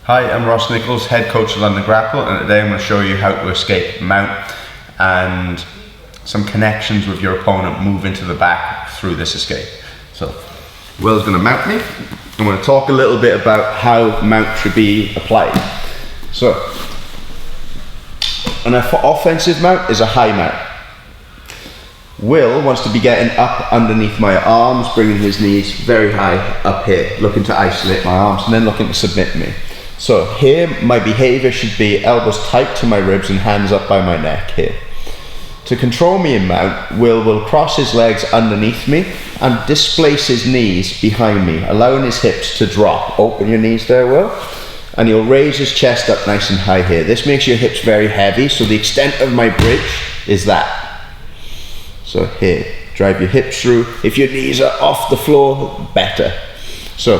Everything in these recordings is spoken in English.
Hi, I'm Nicholls, head coach of London Grapple, and today I'm going to show you how to escape mount and some connections with your opponent move into the back through this escape. So, Will's going to mount me. I'm going to talk a little bit about how mount should be applied. So, an offensive mount is a high mount. Will wants to be getting up underneath my arms, bringing his knees very high up here, looking to isolate my arms and then looking to submit me. So here my behavior should be elbows tight to my ribs and hands up by my neck here. To control me in mount, Will cross his legs underneath me and displace his knees behind me, allowing his hips to drop. Open your knees there, Will. And he'll raise his chest up nice and high here. This makes your hips very heavy, so the extent of my bridge is that. So here, drive your hips through. If your knees are off the floor, better. So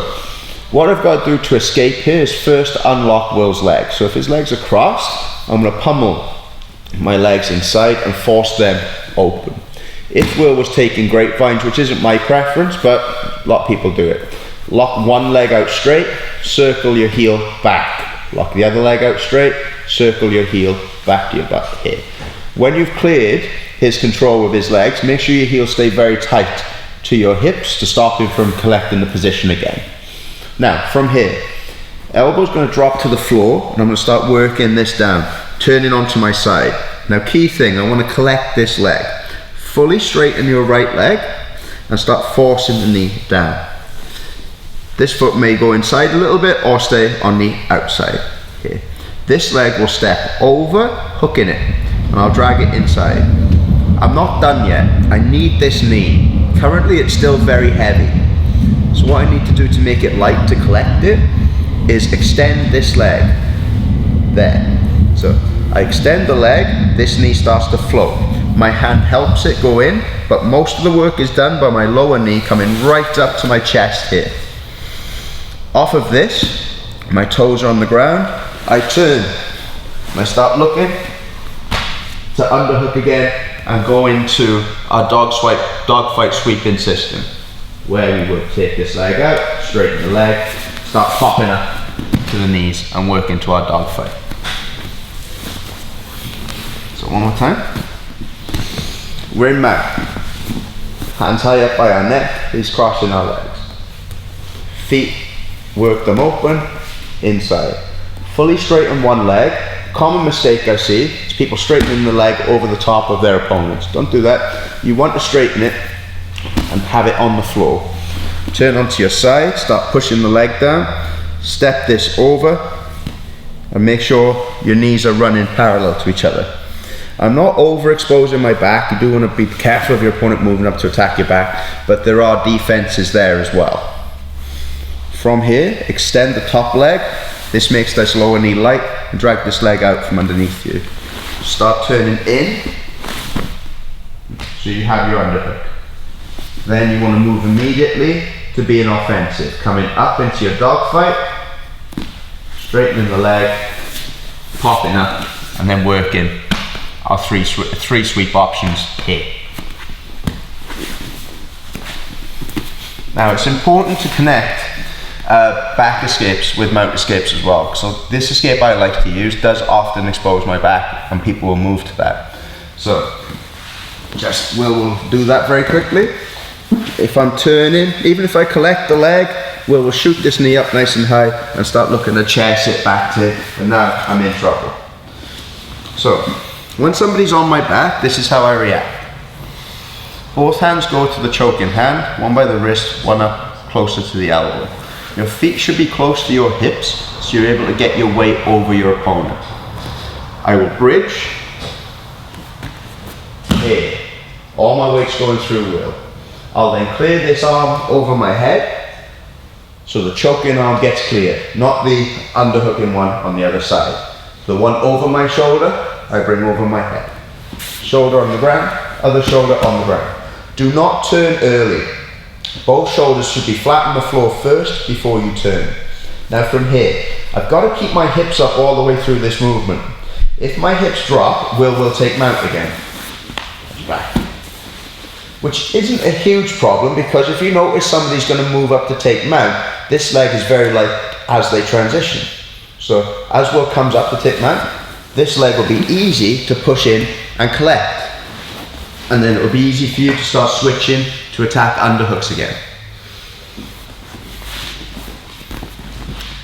what I've got to do to escape here is first unlock Will's legs. So if his legs are crossed, I'm going to pummel my legs inside and force them open. If Will was taking grapevines, which isn't my preference, but a lot of people do it. Lock one leg out straight, circle your heel back. Lock the other leg out straight, circle your heel back to your butt here. When you've cleared his control with his legs, make sure your heels stay very tight to your hips to stop him from collecting the position again. Now, from here, elbow's going to drop to the floor and I'm going to start working this down, turning onto my side. Now, key thing, I want to collect this leg. Fully straighten your right leg and start forcing the knee down. This foot may go inside a little bit or stay on the outside here. This leg will step over, hooking it, and I'll drag it inside. I'm not done yet. I need this knee. Currently, it's still very heavy. So what I need to do to make it light to collect it is extend this leg there. So I extend the leg, this knee starts to float. My hand helps it go in, but most of the work is done by my lower knee coming right up to my chest here. Off of this, my toes are on the ground, I turn and I start looking to underhook again and go into our dog fight sweeping system, where we would take this leg out, straighten the leg, start popping up to the knees and work into our dog fight. So one more time. We're in mount. Hands high up by our neck, he's crossing our legs. Feet, work them open, inside. Fully straighten one leg. Common mistake I see is people straightening the leg over the top of their opponents. Don't do that. You want to straighten it and have it on the floor. Turn onto your side, start pushing the leg down, step this over and make sure your knees are running parallel to each other. I'm not overexposing my back. You do want to be careful of your opponent moving up to attack your back, but there are defenses there as well. From here, extend the top leg. This makes this lower knee light and drag this leg out from underneath you. Start turning in so you have your underhook. Then you want to move immediately to be an offensive. Coming up into your dog fight, straightening the leg, popping up, and then working our three sweep options here. Now it's important to connect back escapes with mount escapes as well. So this escape I like to use does often expose my back and people will move to that. So we'll do that very quickly. If I'm turning, even if I collect the leg, we'll shoot this knee up nice and high and start looking to chest it back to, and now I'm in trouble. So, when somebody's on my back, this is how I react. Both hands go to the choking hand, one by the wrist, one up closer to the elbow. Your feet should be close to your hips, so you're able to get your weight over your opponent. I will bridge. Here. All my weight's going through Will. I'll then clear this arm over my head, so the choking arm gets clear, not the underhooking one on the other side. The one over my shoulder, I bring over my head. Shoulder on the ground, other shoulder on the ground. Do not turn early. Both shoulders should be flat on the floor first before you turn. Now from here, I've got to keep my hips up all the way through this movement. If my hips drop, Will take mount again. Right. Which isn't a huge problem, because if you notice somebody's going to move up to take mount, this leg is very light as they transition. So as Will comes up to take mount, this leg will be easy to push in and collect. And then it will be easy for you to start switching to attack underhooks again.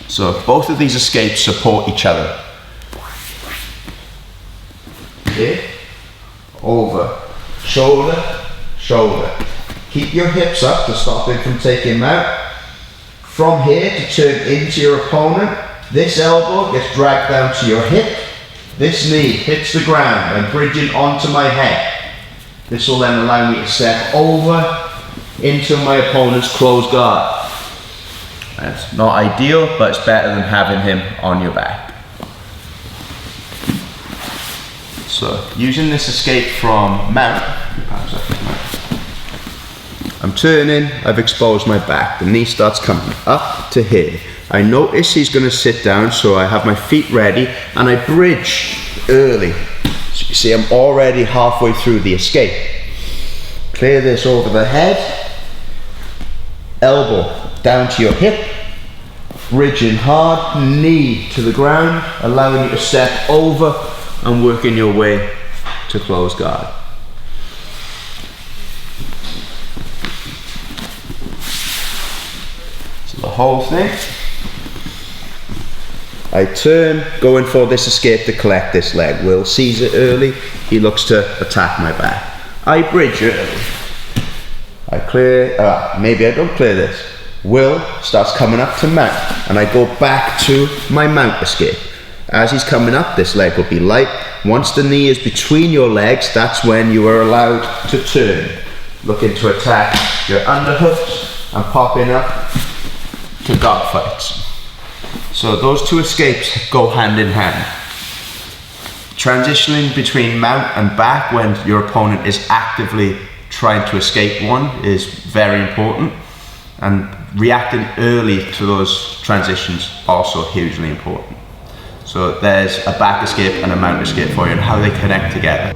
So both of these escapes support each other. Here, over, shoulder, shoulder. Keep your hips up to stop him from taking mount. From here to turn into your opponent, this elbow gets dragged down to your hip. This knee hits the ground. I'm bridging onto my head. This will then allow me to step over into my opponent's closed guard. It's not ideal, but it's better than having him on your back. So, using this escape from mount, I'm turning, I've exposed my back. The knee starts coming up to here. I notice he's going to sit down, so I have my feet ready and I bridge early. So you see I'm already halfway through the escape. Clear this over the head, elbow down to your hip, bridging hard, knee to the ground, allowing you to step over and working your way to close guard. So the whole thing. I turn, going for this escape to collect this leg. Will sees it early, he looks to attack my back. I bridge early. I clear, maybe I don't clear this. Will starts coming up to mount, and I go back to my mount escape. As he's coming up, this leg will be light. Once the knee is between your legs, that's when you are allowed to turn. Looking to attack your underhooks and popping up to dog fights. So those two escapes go hand in hand. Transitioning between mount and back when your opponent is actively trying to escape one is very important, and reacting early to those transitions also hugely important. So there's a back escape and a mount escape for you and how they connect together.